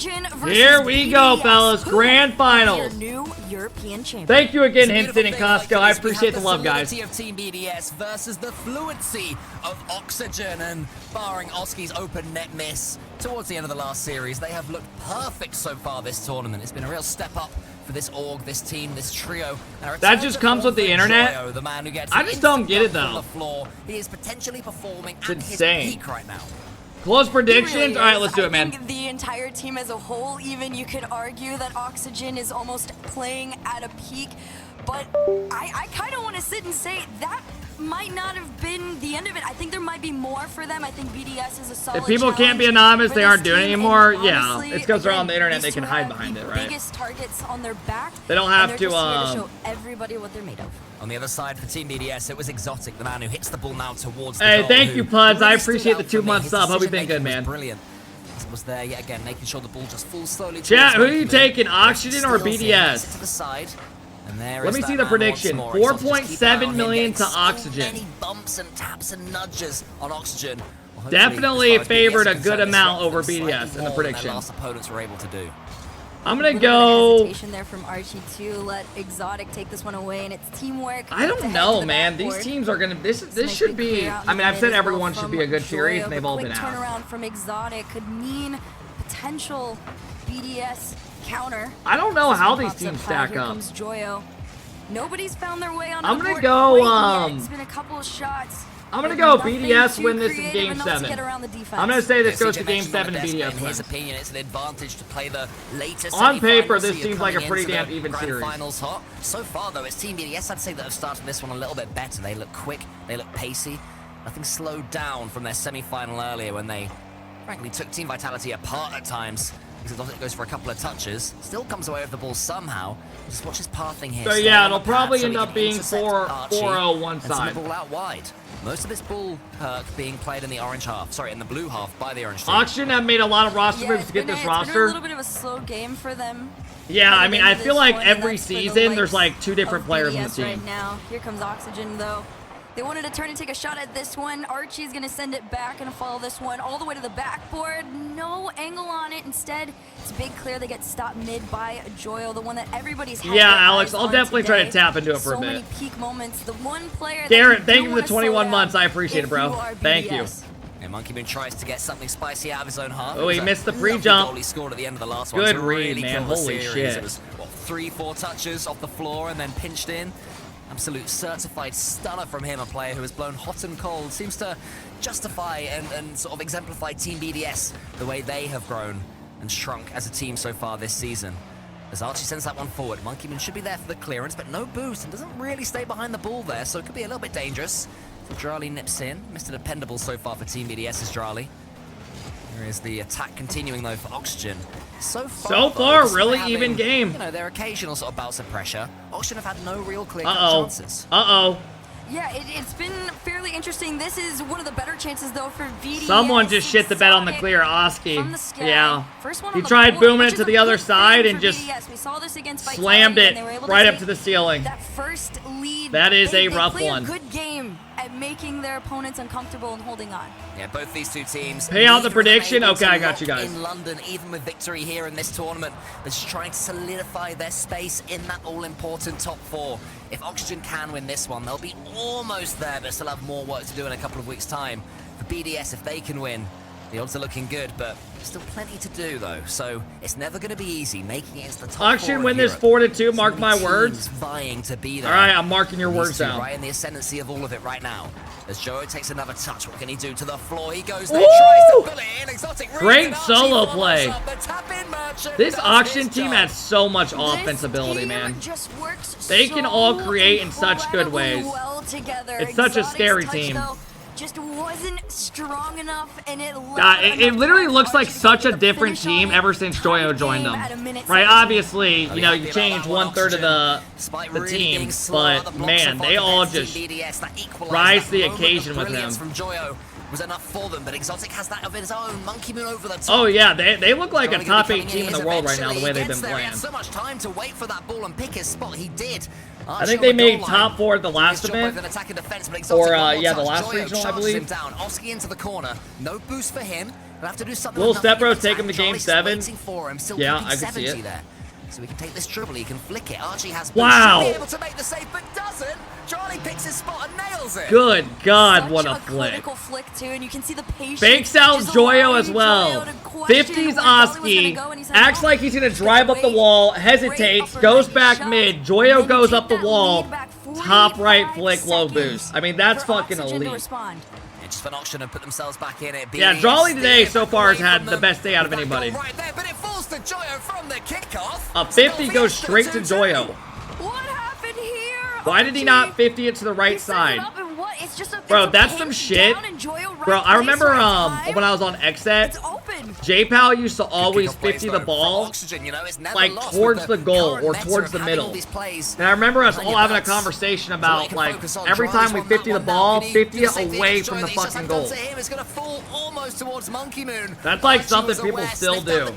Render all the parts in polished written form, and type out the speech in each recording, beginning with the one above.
Oxygen versus Here we go, BDS. fellas. Grand finals. Your new European champion. Thank you again, Hinton and Costco. I appreciate the love, guys. Of Team BDS versus the fluency of Oxygen, and barring Oski's open net miss towards the end of the last series, they have looked perfect so far this tournament. It's been a real step up for this org, this team, this trio. That just comes with the internet. Joyo, the man who gets I just don't get it on though. the floor. He is potentially performing It's at insane. his peak right now. Close predictions? Really All right, is. let's do it, man. I think the entire team as a whole, even you could argue that Oxygen is almost playing at a peak, but I kind of want to sit and say that might not have been the end of it. I think there might be more for them. I think BDS is a solid If people can't be challenge anonymous, for they this aren't doing it team, and anymore. Yeah, honestly, it's because they're on the again, internet. They these can two hide have behind the it, right? biggest targets on their back. They don't have and to, they're just here to show everybody what they're made of. On the other side for Team BDS, it was Exotic, the man who hits the ball now towards the Hey, goal, thank who you, Puds. I really stood appreciate out the for me. 2-month His sub. Hope you've been decision-making good, man. was brilliant. Was there yet again, making sure the ball just falls slowly. Chat, who are towards you Mankman. taking, Oxygen or Steals him, BDS? gets it to the side, and there Let is me that see the man prediction. once more. Exotic just keep an eye 4.7 on him, million getting to so Oxygen. many bumps and taps and nudges on Oxygen. Well, hopefully, Definitely as far as favored BDS a is good concerned, amount this over rock slightly BDS in the more than prediction. their last opponents were able to do. I'm gonna A little go. bit of hesitation there from Archie to let Exotic take this one away, and it's teamwork. I don't to head know, to the man. These backboard. teams are gonna. This Nice should big be. clear out in I mean, the I've mid said as well everyone should from be a good series, Joyo. and they've The all quick been out. turnaround from Exotic could mean potential BDS counter. I don't know how these Pops up teams high. stack Here up. comes Joyo. Nobody's found their way on I'm the gonna board go, quite yet. It's been a couple of shots. I'm gonna but go nothing BDS too win this in creative Game enough to 7. get around the defense. I'm gonna say this Yeah, goes CJ to Game mentioned on 7 the and desk, BDS in his wins. opinion, it's an advantage to play the latest On paper, semifinals, this so you're seems like a coming pretty into damn the even grand series. Finals hot. So far, though, it's Team BDS, I'd say, that have started this one a little bit better. They look quick, they look pacey. Nothing slowed down from their semi-final earlier when they, frankly, took Team Vitality apart at times. Because it goes for a couple of touches, still comes away with the ball somehow. Just watch his pathing here. So Stay yeah, on the it'll pad probably so end he up can being intercept 4-0 one and send side. the ball out wide. Most of this ball perk being played in the orange half, sorry, in the blue half by the orange team. Oxygen have made a lot of roster moves to get this It's been a roster. little bit of a slow game for them. Yeah, I mean, I Into feel this like one, and every that's for the season there's likes like 2 different of players on the BDS team. Right now, here comes Oxygen though. They wanted to turn and take a shot at this one. Archie's gonna send it back and follow this one all the way to the backboard. No angle on it. Instead, it's big clear. They get stopped mid by Joyo, the one that everybody's had Yeah, their Alex, eyes I'll on definitely try to today. tap into it for a So bit. many peak moments. The one player. Garrett, that thank you you for the don't wanna 21 slow months. down I appreciate it, if bro. you are Thank you. BDS. And Monkey Moon tries to get something spicy out of his own half. Oh, he It was missed the a lovely pre-jump. goal he scored at the end of the last Good one. to read, really man. kill the Holy series. shit. It was, what, 3-4 touches off the floor and then pinched in. Absolute certified stunner from him, a player who has blown hot and cold. Seems to justify and sort of exemplify Team BDS, the way they have grown and shrunk as a team so far this season. As Archie sends that one forward, Monkey Moon should be there for the clearance, but no boost and doesn't really stay behind the ball there, so it could be a little bit dangerous. So Drali nips in. Mr. Dependable so far for Team BDS is Drali. Here is the attack continuing though for Oxygen. So far, though, really having, even game. You know, their occasional sort of bouts of pressure. Oxygen have had no real clear Uh-oh. chances. Uh-oh. Yeah, it's been fairly interesting. This is one of the better chances, though, for BDS. Someone just shit the bed on the Exotic clear, Oski. from the sky. Yeah. First one He on the tried board, booming which it to is the a other good side thing and for just BDS. We saw this against Vitality, slammed and it they were able right to up to the ceiling. that first lead. That is they a rough play one. A good game at making their opponents uncomfortable and holding on. Yeah, both these two teams. Pay out the neither prediction? able Okay, to I got lock you guys. In London, even with victory here in this tournament, they're just trying to solidify their space in that all-important top 4. If Oxygen can win this one, they'll be almost there, but still have more work to do in a couple of weeks' time. For BDS, if they can win, the odds are looking good, but still plenty to do, though. So it's never going to be easy making it into the top 4 Oxygen of win this Europe. 4-2, mark my Teams words. vying to be there. All right, I'm marking your These words two down. right in the ascendancy of all of it right now. As Joe takes another touch, what can he do to the floor? He goes there, Ooh! tries to pull it in. Exotic Great reads, and Archie solo follows play. up. The tap-in merchant This does Oxygen his team job. has so much offense This ability, team man. just works They can so all create in such good incredibly ways. well together. It's such a Exotic's scary touch, team. though, just wasn't strong enough, and it It literally looks like such a different team ever since Joyo joined them. Right, obviously, you know, you change 1/3 of the team, but man, they all just rise to the occasion with him. From Joyo was enough for them, but Exotic has that of his own. Monkey Moon over the top. Oh yeah, they look like a Only gonna top be 8 coming team in the his world right now, the way eventually. they've He been gets there. He playing. had so much time to wait for that ball and pick his spot. He did. I think they made top 4 at the last event. Or, yeah, the last regional, I believe. Him down. Oski into the corner. No boost for him. They'll have to do something. Will with nothing Step Bro in the take tank. him to game Charlie's 7? waiting for him, still Yeah, keeping I can see 70 it. there. So he can take this triple, he can flick it. Archie has Wow. should be able to make the save, but doesn't. Charlie picks his spot and nails it. Good God, Such what a a flick. critical flick too, and you can see the patience. Fakes out just Joyo allowing as well. Joyo to question 50s where Jolly was Oski gonna go, and he says, acts "No, like he's gonna drive up the wait, wall, great hesitates, upper goes right back shot, mid. and Joyo then you goes take up the that wall, lead back top right 45 flick, low seconds boost. I mean, that's for fucking Oxygen to elite. respond. Just an auction and put themselves back in it. Yeah, BDS Jolly today steer so back far has away had from the them. best day out of That goal anybody. Right there, but it falls to Joyo from the kickoff. A 50 goes straight to Joyo. What happened here? Why did he not 50 it to the right side? Bro, that's some shit. Bro, I remember when I was on Xset, J-Pal used to always 50 the ball like towards the goal or towards the middle. And I remember us all having a conversation about like every time we 50 the ball, 50 it away from the fucking goal. That's like something people still do.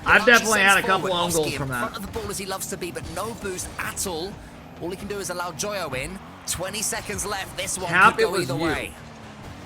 I've definitely had a couple own goals from that. Front of the ball as he loves to be, but no boost at all. All he can do is allow Joyo in. 20 seconds left. This one Cap, could it go was either you. way.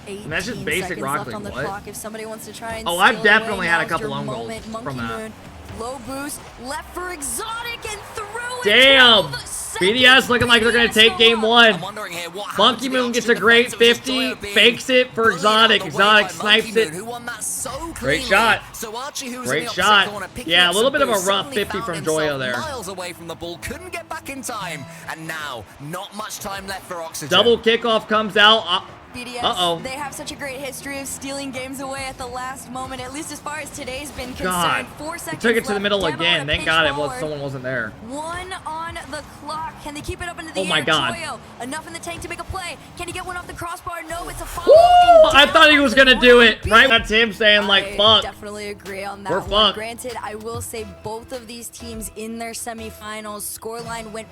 And that's just basic Rocket League, what? If somebody wants to try and Oh, I've steal definitely away, had a now's couple your own goals moment. from Monkey that. Moon, low boost, left for Exotic and through it. Damn! 12 seconds. BDS looking like they're gonna take game 1. I'm wondering here what happened Monkey to the Moon gets a auction great defense. It was just 50, Joyo being fakes it for bullied Exotic. out of the way Exotic by snipes Monkey it. Moon, who won that so Great cleanly. shot. So Archie, who was Great in the opposite shot. corner, picking Yeah, a up little some bit of a boost, rough suddenly 50 found from himself Joyo there. miles away from the ball, couldn't get back in time, and now not much time left for Oxygen. Double kickoff comes out. BDS, Uh-oh. they have such a great history of stealing games away at the last moment, at least as far as today's been concerned. God. 4 He seconds took it to the left. middle Demo again. to Thank pinch God forward. someone wasn't there. 1 on the clock. Can they keep it up into the Oh my air? God. Joyo, enough in the tank to make a play. Can he get one off the crossbar? No, it's a follow. Woo! I thought he was gonna do it. Right? That's him saying like, I fuck. definitely agree on that We're one. fucked. Granted, I will say both of these teams in their semifinals scoreline went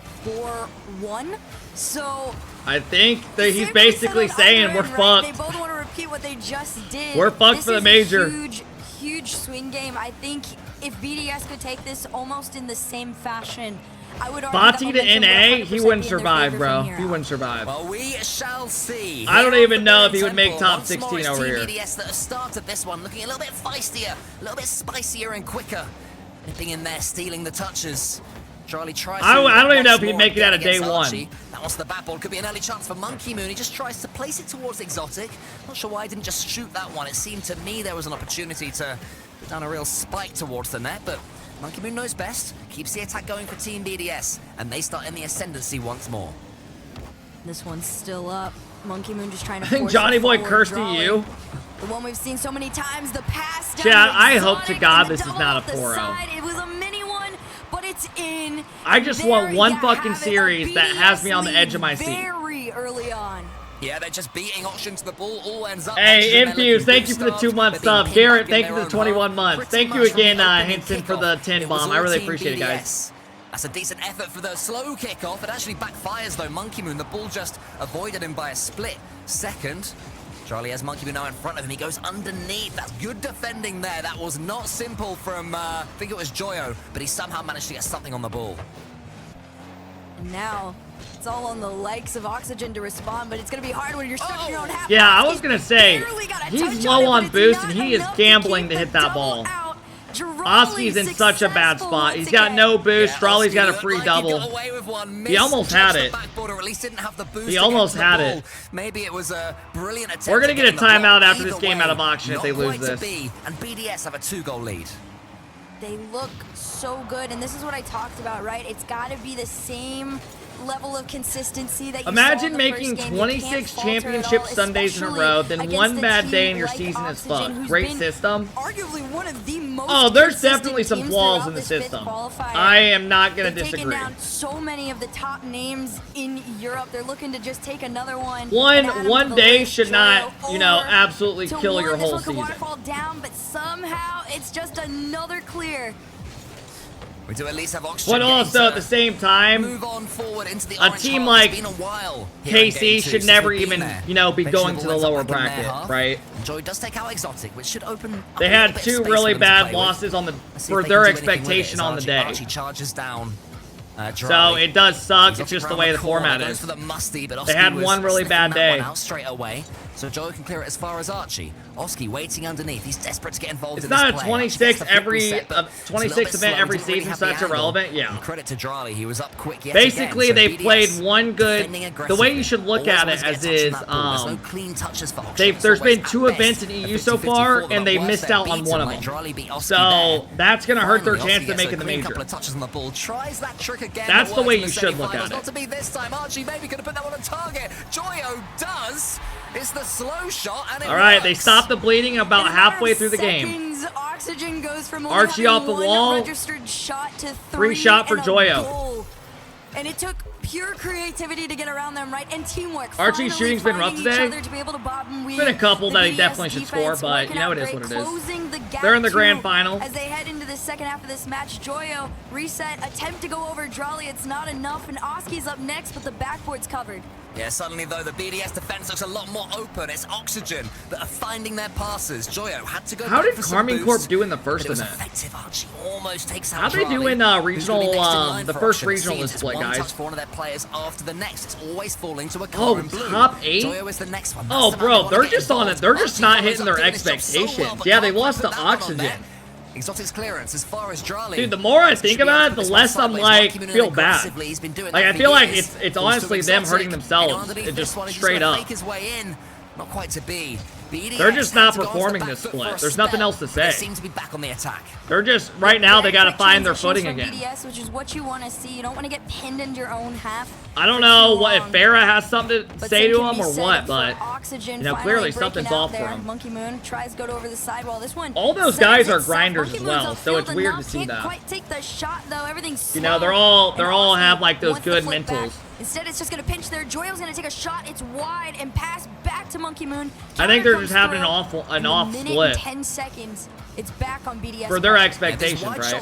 4-1. So I think that he's same basically for saying Southern, we're right? They fucked. both want to repeat what they just did. We're fucked This for the is major. A huge swing game. I think if BDS could take this almost in the same fashion, I would argue that Fati to momentum would NA, 100% he wouldn't be in their survive, favor bro. from here He out. wouldn't survive. Well, we shall see. I don't Here even on know the if he would make Temple, top once more 16 it's over Team here. BDS that have started this one, looking a little bit feistier, a little bit spicier and quicker. Nipping in there, stealing the touches. Charlie tries to... I don't even know if once he'd more make it out of against day one. Archie. That was the bat ball. Could be an early chance for Monkey Moon. He just tries to place it towards Exotic. Not sure why he didn't just shoot that one. It seemed to me there was an opportunity to put down a real spike towards the net, but Monkey Moon knows best. Keeps the attack going for Team BDS, and they start in the ascendancy once more. This one's still up. Monkey Moon just trying to I think force Johnny it Boy forward, cursed drawing. at you. The one we've seen so many times, the pass down Chat, to I hope to Exotic God and the this is double not a off the 4-0. side. It was a mini one, but it's in. I just There want one you fucking have it, a series that has me on the BDS edge of my seat. Very early on. Yeah, they're just beating Auction to the ball. All ends up. Hey, Oxygen, they're Infuse, looking thank you for the boosted. 2-month They're being sub. pinned Garrett, back thank in you for their the own 21 half. months. Pretty Thank you much from again, the opening Hinton, for kickoff. the 10 It was bomb. I all really Team appreciate it, guys. BDS. That's a decent effort for the slow kickoff. It actually backfires though. Monkey Moon, the ball just avoided him by a split second. Charlie has Monkey Moon now in front of him. He goes underneath. That's good defending there. That was not simple from, I think it was Joyo, but he somehow managed to get something on the ball. And now it's all on the likes of Oxygen to respond, but it's going to be hard when you're stuck in your own half. Yeah, I was gonna say, Barely got a he's touch low it, on but boost it's and not he is enough gambling keep to hit the that double ball. out. Oski's in such a bad spot. He's got no boost. Strawley's got a free double. He almost had it. He almost had it. Maybe it was a brilliant attempt. We're gonna to get a in the block. timeout after Either this game way, out of auction if they not lose quite to this. be, and BDS have a 2-goal lead. They look so good, and this is what I talked about, right? It's got to be the same level of consistency that you Imagine saw in the making first game. You 26 can't falter at championship all, Sundays in a especially row, then against one a bad team day and your like season is Oxygen, fucked. who's Great been system. Arguably one of the most Oh, there's consistent definitely some teams flaws throughout in the this fifth system. qualifier. I am not gonna They've taken disagree. down so many of the top names in Europe. They're looking to just take another one. and One add 'em to one the day list. should not, Joyo you know, over absolutely to kill one. your This whole one could season. waterfall down, but somehow it's just another clear. We do at least have Oxygen. But getting also to at the same time, move on forward into the a orange team half. like It's been a while here in KC game two should since never we've been even, there. you know, be Eventually going the to ball the ends lower up back in their bracket, half. right? And Joy does take out Exotic, which should open up They a little had bit of two space really for them to bad play with. losses on the Let's see if for they their can do anything with it expectation as on the day. Archie charges down. So it does suck. It's just the way the format is. They had one really bad day. Straight away, so Joe can clear it as far as Archie. Oski waiting underneath. He's desperate to get involved. It's in not this a play. 26 event every season, so that's irrelevant. Yeah. Credit to Drali, he was up quick yet Basically, again. So they played BDS one good. The way you should look at it as is, there's been 2 events in EU so far, and they missed out on one of them. So that's gonna hurt their chance of making the major. That's the way you should look at it. Not to be this time. Archie maybe could have put that one on target. Joyo does. It's the slow shot, and it all right, works. they stopped the bleeding about halfway through the game. Oxygen goes from Archie off the wall. Registered shot to 3 shot for Joyo. Goal. And it took pure creativity to get around them, right? And teamwork. Archie's shooting's been rough today. There's been a couple that he definitely should score, but you know it is what it is. They're in the grand final. As they head into the second half of this match, Joyo reset, attempt to go over Drali. It's not enough, and Oski's up next, but the backboard's covered. Yeah, suddenly though, the BDS defense looks a lot more open. It's Oxygen that are finding their passes. Joyo had to go. How did for Carmine some Corp boost, do in the first but it was event? effective. Archie almost takes out How'd they do in regional, the first regional is split, guys? Touch for one of their players after the next. It's always falling to a car Oh, in blue. top 8? Joyo is the next one. Oh, bro, they're just on it. They're just not hitting their expectations. Yeah, they lost to Oxygen. Exotic's clearance as far as Drali. Dude, the more I think about it, the less I'm like feel bad. Like I feel like it's honestly them hurting themselves. It just straight up. Not quite to be. They're just not performing this split. There's nothing else to say. They seem to be back on the attack. They're just right now. They got to find their footing again. BDS, which is what you want to see. You don't want to get pinned into your own half. I don't know what if Farah has something to say to him or what, but you know clearly something's off for him. Monkey Moon tries to go over the sidewall. This one. All those guys are grinders as well, so it's weird to see that. Quite take the shot though. Everything's you know they're all have like those good mentals. Instead, it's just going to pinch there. Joyo's going to take a shot. It's wide and pass back to Monkey Moon. I think they're just having an off split. 10 seconds. It's back on BDS. For their expectations, right?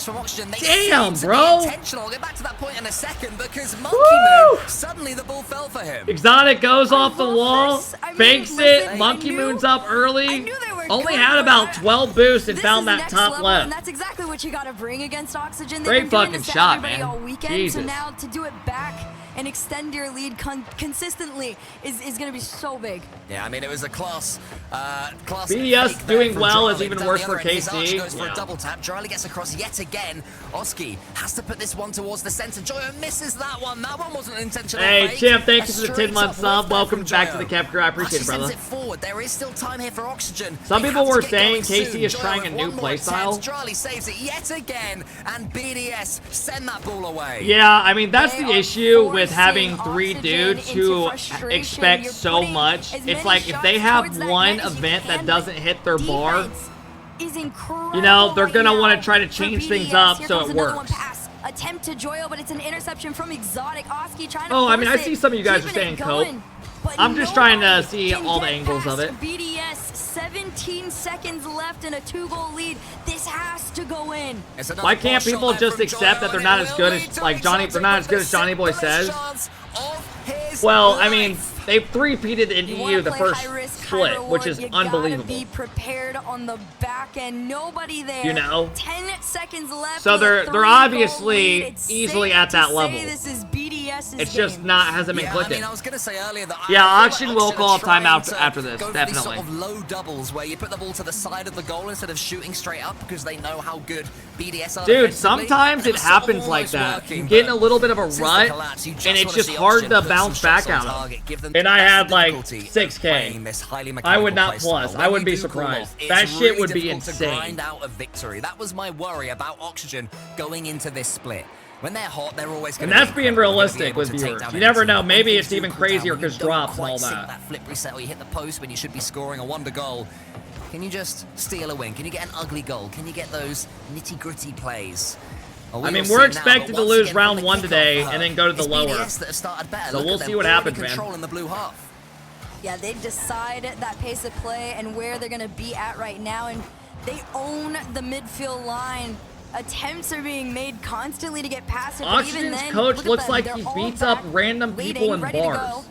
Damn, bro. I'll get back to that point in a second because Monkey Moon, suddenly the ball fell for him. Exotic goes off the wall, fakes it. Monkey Moon's up early. Only had about 12 boosts and found that top left. And that's exactly what you got to bring against Oxygen. Great fucking shot, man. All weekend, Jesus. so now to do it back and extend your lead consistently is going to be so big. Yeah, I mean, it was a class BDS doing well is even worse for KC. Goes for a double tap. Drali gets across yet again. Oski has to put this one towards the center. Joyo misses that one. That one wasn't intentional. Hey, Chip, thank you for the 10-month sub. Welcome back to the Kep crew. I appreciate it, brother. Sends it forward. There is still time here for Oxygen. Some people were saying KC is trying a new playstyle. Drali saves it yet again, and BDS send that ball away. Yeah, I mean, that's the issue with having 3 dudes who expect so much. It's like if they have one event that doesn't hit their bar, you know, they're going to want to try to change things up so it works. Attempt to Joyo, but it's an interception from Exotic. Oski trying to I mean, I see some of you guys are saying cope. I'm just trying to see all the angles of it. BDS, 17 seconds left in a 2-goal lead. This has to go in. Why can't people just accept that they're not as good as they're not as good as Johnny Boy says? Well, I mean, they've 3-peated in EU the first split, which is unbelievable. Be prepared on the back end. Nobody there. You know, 10 seconds left. So they're obviously easily at that level. This is BDS's it's just hasn't been clicking. I mean, I was gonna say earlier that Auction will call timeout after this, definitely. Sort of low doubles where you put the ball to the side of the goal instead of shooting straight up because they know how good BDS are. Dude, sometimes it happens like that. You get in a little bit of a rut, and it's just hard to bounce back out of. And I had like 6K. I would not plus. I wouldn't be surprised. That shit would be insane. Grind out a victory. That was my worry about Oxygen going into this split. When they're hot, they're always going to. And that's being realistic with viewers. You never know. Maybe it's even crazier because drops and all that. That flip reset where you hit the post when you should be scoring a wonder goal. Can you just steal a win? Can you get an ugly goal? Can you get those nitty-gritty plays? I mean, we're expected to lose round 1 today and then go to the lower. So we'll see what happens, man. Yeah, they decide that pace of play and where they're going to be at right now, and they own the midfield line. Attempts are being made constantly to get past it. Oxygen's coach looks like he beats up random people in bars.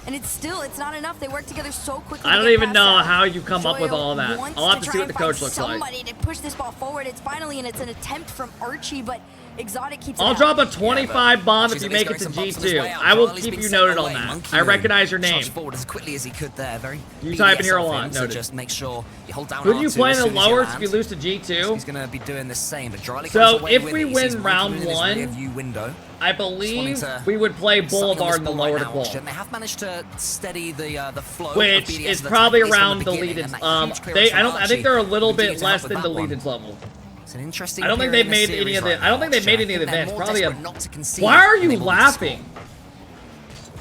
And it's not enough. They work together so quickly. I don't even know how you come up with all that. I'll have to see what the coach looks like. Somebody to push this ball forward. It's an attempt from Archie, but Exotic keeps I'll it drop out. a 25 bomb if you make it to G2. I will keep you noted on that. I recognize your name. Charged forward as quickly as he could there. Very you type in BDS here a of lot. him, so Noted. just make sure you hold down Who do you R2 play in as the soon as you lowers if land. you lose to G2? He's going to be doing the same. But Dryly So comes away if with we it. He win sees round Monkey in his 1, rearview window. I believe to we would play suck on Boulevard in the ball lower right to now, qual. Oxygen. They have managed to steady the flow, Which of BDS is at the probably top, at least from around the beginning, deleted. and that huge clearance They from I think they're a little Archie bit to less help than with that one. deleted level. It's an interesting I don't think period they've in made the any of series the. I don't think they've right made any of the now. I think events. they're more Probably. desperate not to concede Why are than you they want to laughing?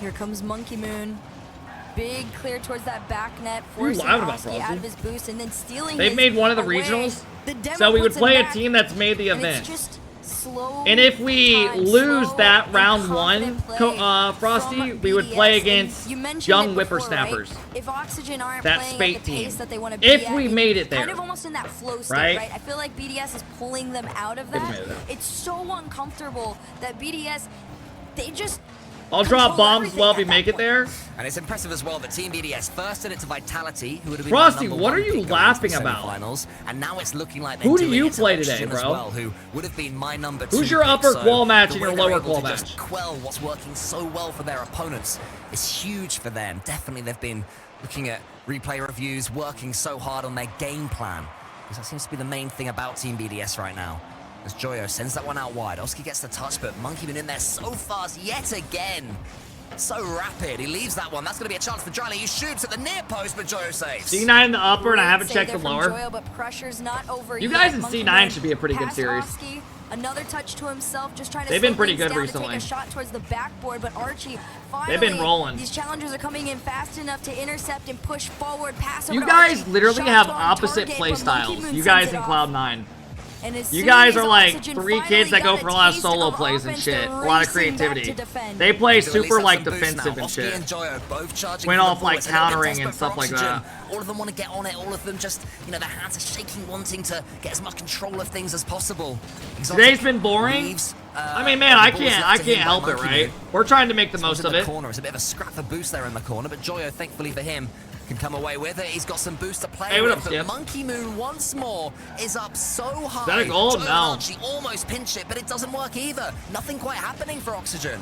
Here comes Monkey Moon. Big clear towards that back net, What are you forcing laughing about, Frosty out Frosty? of his boost and then stealing They've his made one of the away. regionals, The demo so we would puts him play a back, team that's made the and event. it's just slow And if we time, lose slow that and round 1, confident play Frosty, from we would play BDS. against And you mentioned young it before, whippersnappers. right? If Oxygen aren't That playing Spate at the pace team. that they want to be If at, we and made it kind there. of almost in that flow state, Right? right? I feel like BDS is pulling them out of If we that. made it there. It's so uncomfortable that BDS, they just I'll drop control bombs as well if we everything make at it that there. And it's impressive as well that Team BDS first did it to Vitality, who would have been Frosty, the what #1 are you pick going into laughing the about? semifinals, and now it's looking like they're Who do doing you it to play today, Oxygen as bro? well, who would have been my number 2 Who's your pick. upper So qual match the and way your they're lower able qual to just match? quell what's working so well for their opponents is huge for them. Definitely, they've been looking at replay reviews, working so hard on their game plan, because that seems to be the main thing about Team BDS right now. As Joyo sends that one out wide, Oski gets the touch, but Monkey been in there so fast yet again. So rapid. He leaves that one. That's going to be a chance for Dryly. He shoots at the near post, but Joyo saves. C9 in the upper, and I Great haven't save checked the there from lower. Joyo, but pressure's not over You yet. guys in Monkey C9 Moon should be a pretty good past series. Oski. Another touch to himself, just trying to They've been slow pretty things good down recently. to take a shot towards the backboard, but Archie finally, They've been rolling. These challengers are coming in fast enough to intercept and push forward. Pass over You to guys Archie. literally Shot have on opposite target, play but Monkey styles. Moon You sends guys it in off. Cloud9. And as You soon guys as are like Oxygen 3 kids finally that go got for a lot of taste solo of plays and offense, shit. they're A lot of racing back creativity. to defend. They play To at least super have like some boost defensive now. and Oski shit. and Joyo both charging Went for the off, ball. like, It's a little bit countering and desperate for stuff like Oxygen. that. All of them want to get on it. All of them just, you know, their hands are shaking, wanting to get as much control of things as possible. Exotic Today's been boring. leaves, I mean, man, the I ball is can't left to him by help it, Monkey right? Moon. We're trying to make the Comes most in of the it. corner. It's a bit of a scrap for boost there in the corner, but Joyo, thankfully for him, can come away with it. He's got some boost to play Hey, what with, up, but Skip? Monkey Moon once more is up so high. that a goal? Joyo and No. Archie almost pinch it, but it doesn't work either. Nothing quite happening for Oxygen.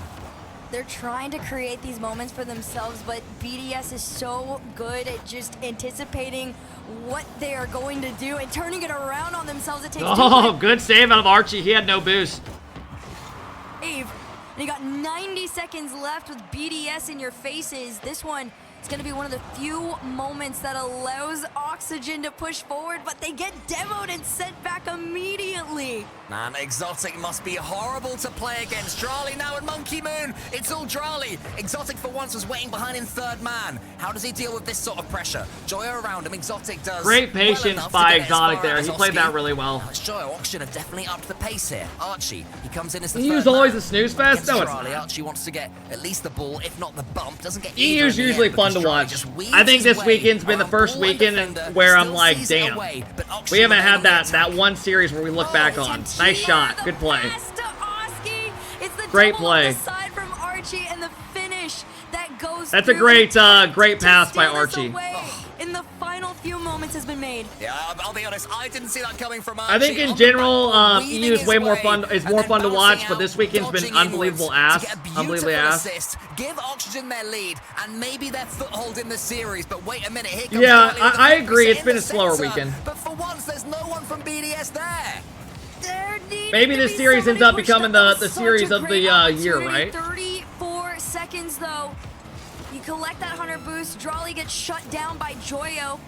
They're trying to create these moments for themselves, but BDS is so good at just anticipating what they are going to do and turning it around on themselves. It takes Oh, good save out of Archie. He had no boost. and you got 90 seconds left with BDS in your faces. This one is going to be one of the few moments that allows Oxygen to push forward, but they get demoed and sent back immediately. Man, Exotic must be horrible to play against. Dryly now and Monkey Moon. It's all Dryly. Exotic for once was waiting behind in third man. How does he deal with this sort of pressure? Joyo around him. Exotic does Great well patience enough to by get as Exotic far there. as He played Oski. that really well. Now it's Joyo. Oxygen have definitely upped the pace here. Archie, he comes in as the EU's third always man a snooze fest? against No, it's Dryly. not. Archie wants to get at least the ball, if not the bump. Doesn't get either EU's in the usually end fun because to Dryly watch. just weaves I think his this way weekend's been the around first ball and weekend defender, where I'm still like, sees it damn. away, but Oxygen We haven't had on the that attack. one series where we look back on. Nice shot. Good play. It's the Great double play. on the side from Archie and the finish that goes That's a through great, to great pass by steal this Archie. away in the final few moments has been made. Yeah, I'll be honest, I didn't see that coming from Archie. I think in On the general, back, weaving EU is his way more way, fun. Is and more then fun to watch, bouncing but this out, weekend's been dodging unbelievable inwards ass. to get a Unbelievably beautiful ass. assist. Give Oxygen their lead and maybe their foothold in the series. But wait a minute, here comes Yeah, Dryly with the I focus agree. It's in been the a slower center. weekend. But for once, there's no one from BDS there. There needed Maybe to this be series ends up somebody becoming pushed the up. That was series such a of the great year, opportunity. right? 34 seconds though. You collect that 100 boost. Dryly gets shut down by Joyo.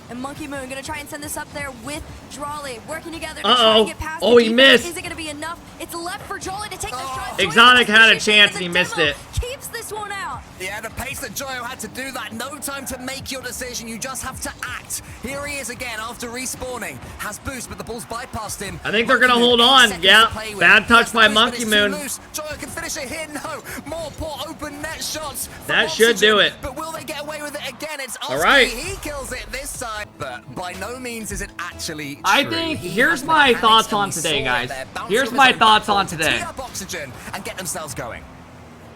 And Monkey Moon gonna try and send this up there with Dryly, working together to try and get past Oh, the he defense. missed. Is it gonna be enough? It's left for Dryly to take the shot. Exotic Joyo had a position, chance and the he missed demo it. Keeps this one out. Yeah, the pace that Joyo had to do that. No time to make your decision. You just have to act. Here he is again after respawning. Has boost, but the ball's bypassed him. I think they're gonna Monkey Moon, hold 8 on. seconds Yeah, to play with. bad touch Yes, by the boost, but Monkey it's too Moon. loose. Joyo can finish it here. No, more poor open net shots. from That should do Oxygen. it. But will they get away with it again? It's Oski. All right. He kills it this time. But by no means is it actually I true. think He here's has the my mechanics, thoughts and on we today, saw it guys. there, bouncing Here's off his my own thoughts backboard on to today. tee up Oxygen and get themselves going.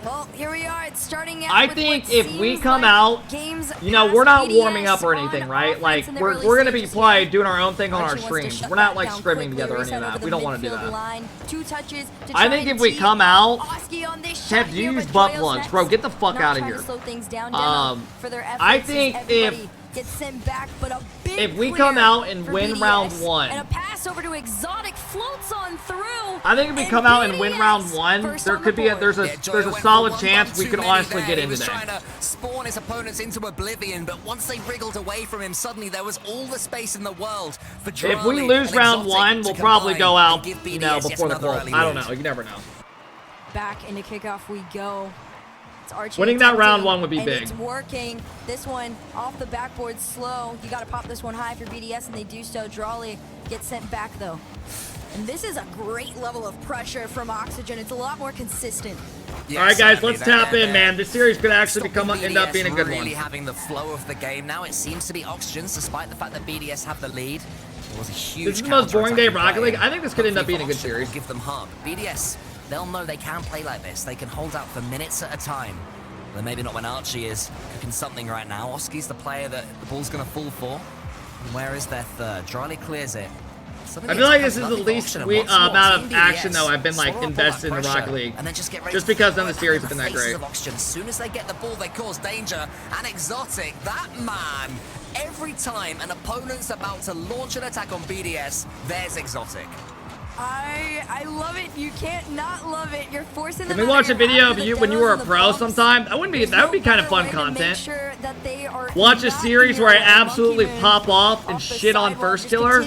Well, here we are. It's starting out I with think what if we seems come like out, games you know, past we're not BDS warming up or on anything, right? offense Like, in the we're early gonna be stages probably here. doing our own thing on our Archie wants to streams. shut We're not that like down scrimming quickly. together or Rizzo any of over that. the We don't want to do midfield that. line. 2 touches to I try think and if we tee come out, Oski on this Kev, shot do you here, use but butt Joyo's plugs? next. Bro, get the fuck Not out of trying to here. slow things down. Demo for their efforts I think as everybody gets sent back, but a big if we clear come out and for win BDS, round 1, and a pass over to Exotic floats on through. I think if we come out and win round 1, first there on could the be a board. there's a solid chance we could honestly get He in was today. trying to spawn his opponents into oblivion, but once they wriggled away from him, suddenly there was all the space in the world for Charlie. If we lose and round Exotic 1, to we'll probably combine go and out, give you know, BDS yet before the another goal. early I don't lead. know. You never know. Back into kickoff we go. It's Archie Winning that round attempting, 1 would be and big. It's working. This one off the backboard slow. You got to pop this one high for BDS, and they do so. Drawley gets sent back though. And this is a great level of pressure from Oxygen. It's a lot more consistent. Yeah, All right, guys, certainly. let's tap in, man. This series could actually Stopping end up BDS being a good one. really having the flow of the game now. It seems to be Oxygen's, despite the fact that BDS have the lead. It was a huge. This is the most boring day of counter-attacking Rocket League. play. I think this could end up being a good Oxygen series. will give them hub. BDS, they'll know they can play like this. They can hold out for minutes at a time. Well, maybe not when Archie is cooking something right now. Oski's the player that the ball's going to fall for. And where is their third? Dryly clears it. I feel like this is the least amount of action, though, I've been, like, invested in Rocket League. And then just because none of the series have been that great. As soon as they get the ball, they cause danger. And Exotic, that man, every time an opponent's about to launch an attack on BDS, there's Exotic. I love it. You can't not love it. You're forcing them. Can we watch a video of you when you were a pro sometime? That would be kind of fun content. Watch a series where I absolutely pop off and shit on First Killer.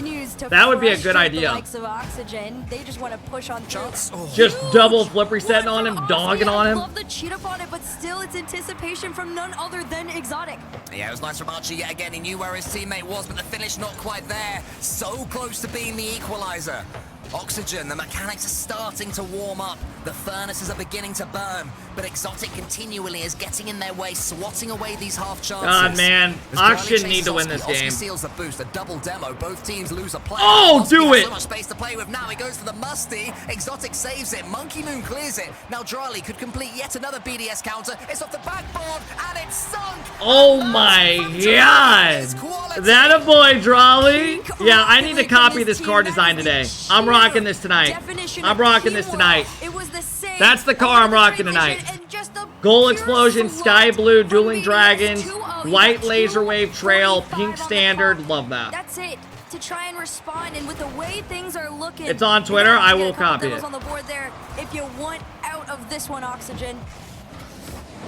That would be a good idea. They just want to push on through. Just double flip resetting on him, dogging on him. I love the cheat up on it, but still it's anticipation from none other than Exotic. Yeah, it was nice from Archie yet again. He knew where his teammate was, but the finish not quite there. So close to being the equalizer. Oxygen, the mechanics are starting to warm up. The furnaces are beginning to burn, but Exotic continually is getting in their way, swatting away these half chances. God, man. Oxygen need to win this Oski game. seals the boost, a double demo. Both teams lose a player. Oh, Oski do has it! So much space to play with now. He goes for the musty. Exotic saves it. Monkey Moon clears it. Now Dryly could complete yet another BDS counter. It's off the backboard, and it's sunk. Oh my god. That a boy, Drawley? Yeah, I need to copy this car design today. I'm rocking this tonight. I'm rocking this tonight. That's the car I'm rocking tonight. Goal explosion, sky blue, dueling dragons, white laser wave trail, pink standard. Love that. That's it. To try and respond, and with the way things are looking, it's on Twitter. I will copy it. On the board there, if you want out of this one, Oxygen.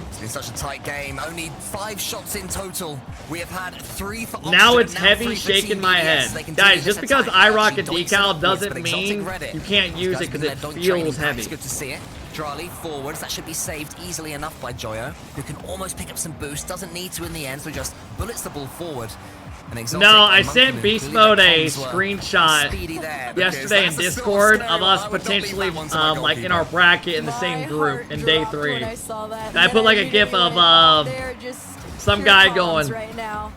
It's been such a tight game. Only 5 shots in total. We have had 3 for Oxygen. Now it's now heavy 3 for shaking Team my BDS. head. Guys, just because I rock a Archie doinks decal it doesn't upwards, but mean Exotic read it. you can't use it because it feels heavy. It's good to see it. Dryly forwards. That should be saved easily enough by Joyo, who can almost pick up some boost. Doesn't need to in the end, so just bullets the ball forward. No, I sent Beast Mode a screenshot yesterday in Discord of us potentially like in our bracket in the same group in day 3. I put like a gif of some guy going. Right now.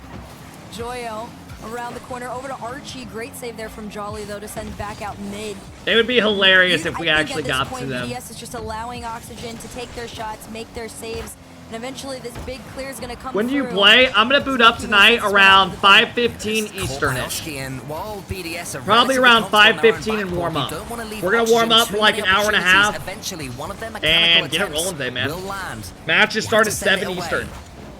Joyo around the corner over to Archie. Great save there from Jolly though to send back out mid. It would be hilarious if we actually got to them. BDS is just allowing Oxygen to take their shots, make their saves. And eventually this big clear is going to come When do you play? I'm going to boot up tonight around 5:15 Eastern-ish. Probably around 5:15 and warm up. We're going to warm up for like an hour and a half and get it rolling today, man. Matches start at 7 Eastern.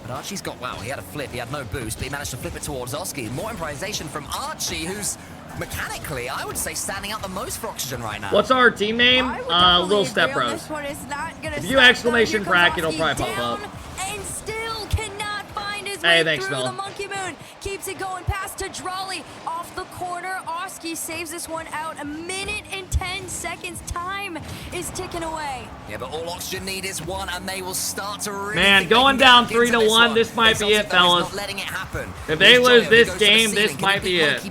But Archie's got, wow, he had a flip. He had no boost, but he managed to flip it towards Oski. More improvisation from Archie, who's mechanically, I would say, standing out the most for Oxygen right now. What's our team name? Little Step Bros. If you exclamation bracket, it'll probably pop up. And still cannot find his Hey, way thanks, through Phil. the Monkey Moon. Keeps it going past to Drawley off the corner. Oski saves this one out. 1 minute and 10 seconds. Time is ticking away. Yeah, but all Oxygen need is one, and they will start to really. Man, going down 3-1, this might be it, fellas. Not letting it happen. If they lose this game, this might be it.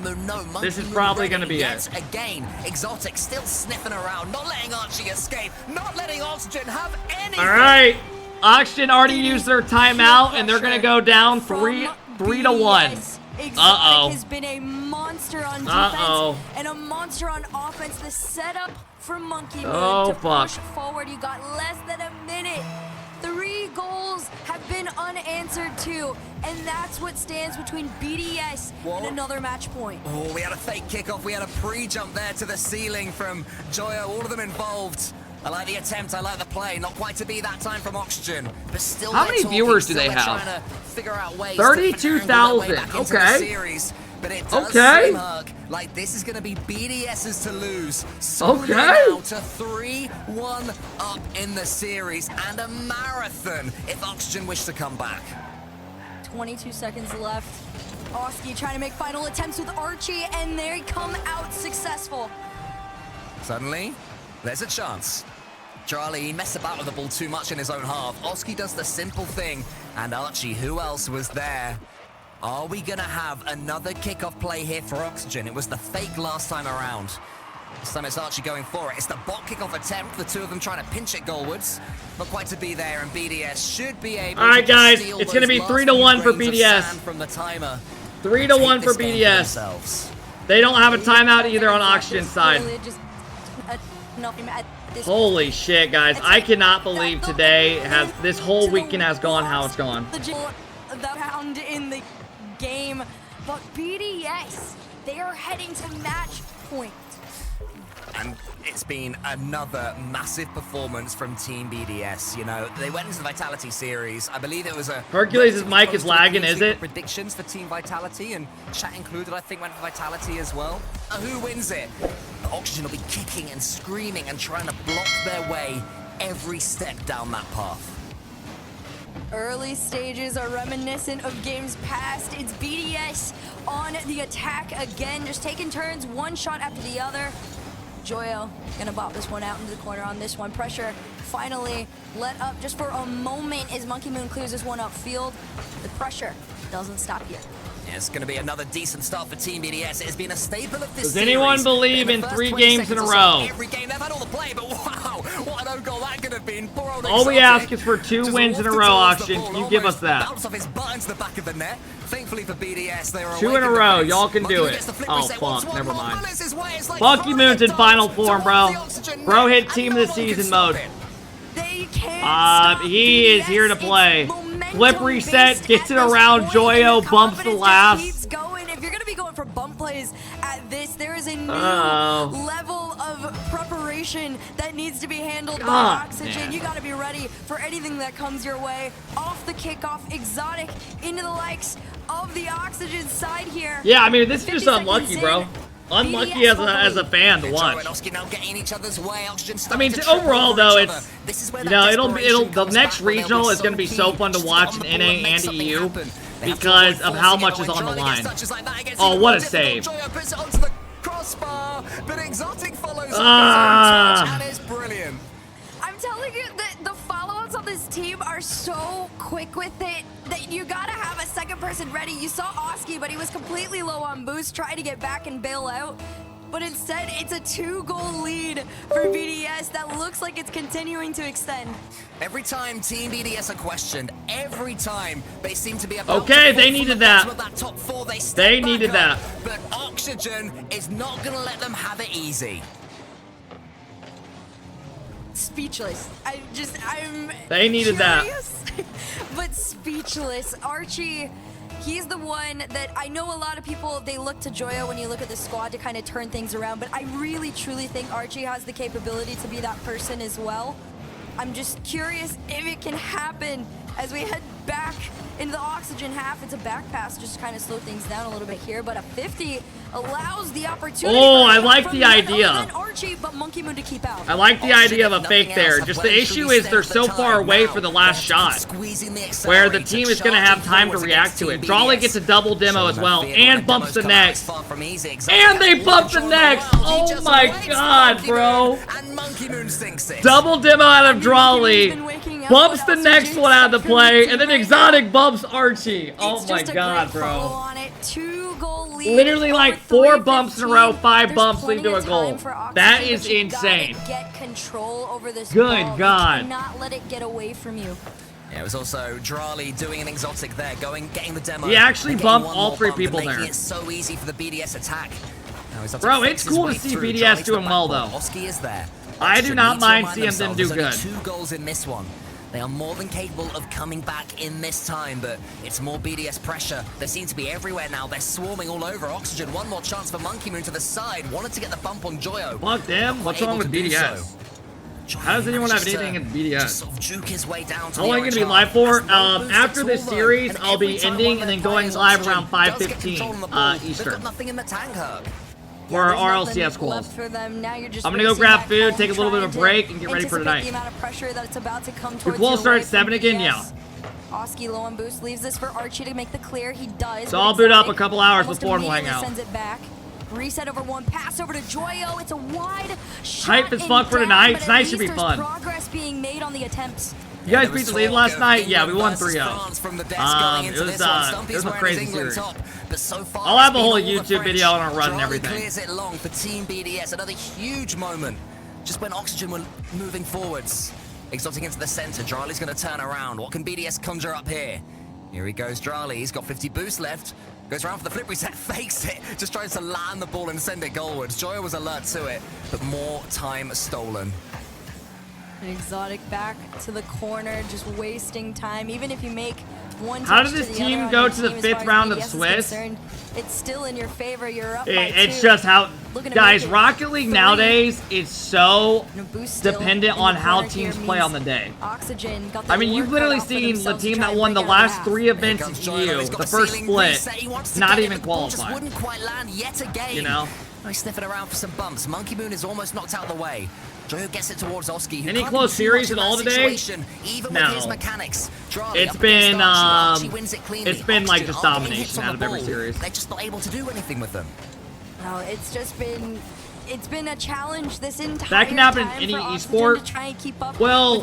This is probably going to be it. Again, Exotic still sniffing around, not letting Archie escape, not letting Oxygen have anything. All right. Oxygen already used their timeout, and they're going to go down 3-1. Exotic has been a monster on defense and a monster on offense. The setup from Monkey Moon Oh, to fuck. push forward. You got less than a minute. 3 goals have been unanswered too, and that's what stands between BDS and another match point. Oh, we had a fake kickoff. We had a pre-jump there to the ceiling from Joyo. All of them involved. I like the attempt. I like the play. Not quite to be that time from Oxygen, but still. How many viewers do they have? Trying to figure out ways 32,000. Okay. Series. But it does Okay. seem like this is going to be BDS's to lose. Okay. Now to 3-1 up in the series and a marathon if Oxygen wish to come back. 22 seconds left. Oski trying to make final attempts with Archie, and they come out successful. Suddenly, there's a chance. Charlie messed about with the ball too much in his own half. Oski does the simple thing, and Archie, who else was there? Are we gonna have another kickoff play here for Oxygen? It was the fake last time around. This time it's Archie going for it. It's the bot kickoff attempt. The two of them trying to pinch it goalwards. Not quite to be there, and BDS should be able All right, to guys, steal it's gonna those be last 3-1 for few grains of BDS. sand from the timer. 3-1 Take for this game BDS. themselves. They don't have a timeout either on Oxygen's side. Holy shit, guys. I cannot believe today this whole weekend has gone how it's gone. The round in the game, but BDS, they are heading to match point. And it's been another massive performance from Team BDS. You know, they went into the Vitality series. I believe it was a... Hercules' mic is lagging, is it? Predictions for Team Vitality, and chat included, I think, went for Vitality as well. Who wins it? Oxygen will be kicking and screaming and trying to block their way every step down that path. Early stages are reminiscent of games past. It's BDS on the attack again, just taking turns, one shot after the other. Joyo gonna bop this one out into the corner on this one. Pressure finally let up just for a moment as Monkey Moon clears this one upfield. The pressure doesn't stop yet. Yeah, it's going to be another decent start for Team BDS. It has been a staple of this Does series. anyone believe in 3 games in a row? Every game they've had all the play, but wow, what an own goal that could have been. Poor old All we Exotic ask is for 2 just wins in a walked row, towards the Oxygen. ball, Can you give us almost that? bounced off his butt into the back of the net. Thankfully for BDS, they were 2 in a row. Y'all can do it. Oh, fuck. Never mind. Monkey Moon's in final form, bro. Bro hit team of the season mode. They can't He is here to play. Flip reset, gets it around Joyo, bumps the last. Keeps going. If you're gonna be going for bump plays at this, there is a new level of preparation that needs to be handled by Oxygen. Man. You gotta be ready for anything that comes your way. Off the kickoff, Exotic into the likes of the Oxygen side here. Yeah, I mean, this is just unlucky, bro. Unlucky as a fan to watch. I mean, overall though, it's, you know, the next regional is going to be so fun to watch in NA and EU because of how much is on the line. Oh, what a save! I'm telling you that the follow-ups on this team are so quick with it that you gotta have a second person ready. You saw Oski, but he was completely low on boost, trying to get back and bail out. But instead, it's a 2-goal lead for BDS that looks like it's continuing to extend. Every time Team BDS are questioned, every time they seem to be about okay, they needed that. Top 4, they needed that. But Oxygen is not going to let them have it easy. Speechless. They needed curious, that. But speechless. Archie, he's the one that I know a lot of people, they look to Joyo when you look at the squad to kind of turn things around, but I really truly think Archie has the capability to be that person as well. I'm just curious if it can happen as we head back into the Oxygen half. It's a back pass, just kind of slow things down a little bit here, but a 50 allows the opportunity. Oh, I like the idea. Archie, but Monkey Moon to keep out. I like the idea of a fake there. Just the issue is they're so far away for the last shot, where the team is going to have time to react to it. Drawley gets a double demo as well, and bumps the next. And they bump the next. Oh my god, bro. Double demo out of Drawley, bumps the next one out of the play, and then Exotic bumps Archie. Oh my god, bro. Literally like 4 bumps in a row, 5 bumps lead to a goal. That is insane. Get control over this Good ball. god. You cannot let it get away from you. Yeah, it was also Drawley doing an Exotic there, getting the demo. He actually bumped all 3 people there. It's so easy for the BDS attack. Bro, it's cool to see BDS doing well, though. Oski is there. I do not mind seeing them do good. 2 goals in this one. They are more than capable of coming back in this time, but it's more BDS pressure. They seem to be everywhere now. They're swarming all over Oxygen. One more chance for Monkey Moon to the side. Wanted to get the bump on Joyo. Fuck them. What's wrong with BDS? How does anyone have anything against BDS? Sort of juke his way down to How long are you going to be live for? After this series, I'll be ending and then going live around 5:15 Eastern. They've got nothing in the tank, Herc. For RLCS quals. I'm gonna go grab food, take a little bit of a break, and get ready for tonight. Your quals start at 7 again, yeah. Oski low on boost, leaves this for Archie to make the clear. He does. So I'll boot up a couple hours before and we'll hang out. Sends it back. Reset over 1, pass over to Joyo. It's a wide shot. Hype is fun for tonight. Tonight should be fun. Progress being made on the attempts. You guys beat the lead last night? Yeah, we won 3-0. It was a crazy series. I'll have a whole YouTube video on our run and everything. Clears it long for Team BDS. Another huge moment. Just when Oxygen were moving forwards. Exotic into the center. Drali's going to turn around. What can BDS conjure up here? Here he goes, Drali. He's got 50 boost left. Goes around for the flip reset, fakes it. Just tries to land the ball and send it goalwards. Joyo was alert to it, but more time stolen. Exotic back to the corner, just wasting time. Even if you make one touch. How did this team go to the 5th round of Swiss? It's still in your favor. You're up by 2. It's just how, guys, Rocket League nowadays is so dependent on how teams play on the day. I mean, you've literally seen the team that won the last 3 events of EU, the first split, not even qualify. Wouldn't quite land yet again. You know? He's sniffing around for some bumps. Monkey Moon is almost knocked out of the way. Joyo gets it towards Oski. Any close series at all today? No. It's been like just domination out of every series. They're just not able to do anything with them. No, it's been a challenge this entire time. That can happen in any esport. Well,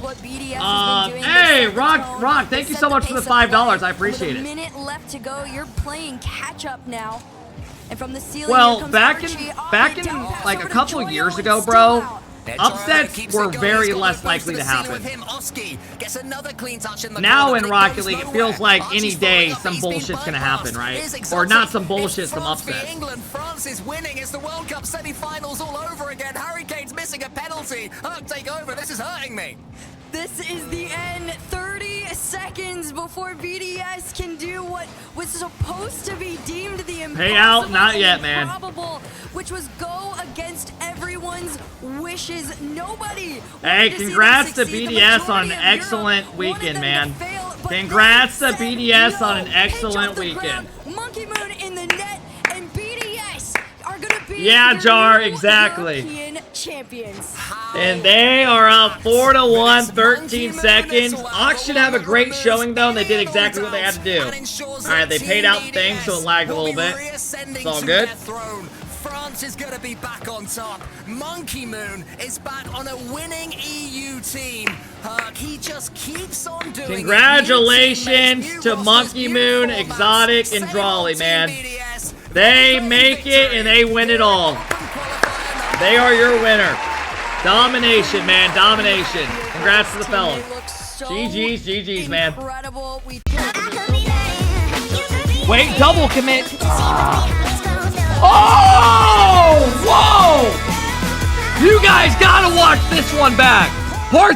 hey, Rock, thank you so much for the $5. I appreciate it. With a minute left to go, you're playing catch up now. And from the ceiling, well, back in like a couple years ago, bro, upsets were very less likely to happen. Now in Rocket League, it feels like any day some bullshit's gonna happen, right? Or not some bullshit, some upset. England, France is winning. It's the World Cup semi-finals all over again. Hurricane's missing a penalty. Herc, take over. This is hurting me. This is the end. 30 seconds before BDS can do what was supposed to be deemed the impossible. Payout, not yet, man. Which was go against everyone's wishes. Nobody. Hey, congrats to BDS on an excellent weekend, man. Congrats to BDS on an excellent weekend. Monkey Moon in the net, and BDS are gonna be Jar, exactly. European champions. And they are up 4-1, 13 seconds. Ox should have a great showing, though, and they did exactly what they had to do. Alright, they paid out the thing, so it lagged a little bit. It's all good. France is going to be back on top. Monkey Moon is back on a winning EU team. He just keeps on doing it. Congratulations to Monkey Moon, Exotic, and Drali, man. They make it and they win it all. They are your winner. Domination, man. Domination. Congrats to the fella. GG's, man. Wait, double commit. Oh! Whoa! You guys gotta watch this one back. Part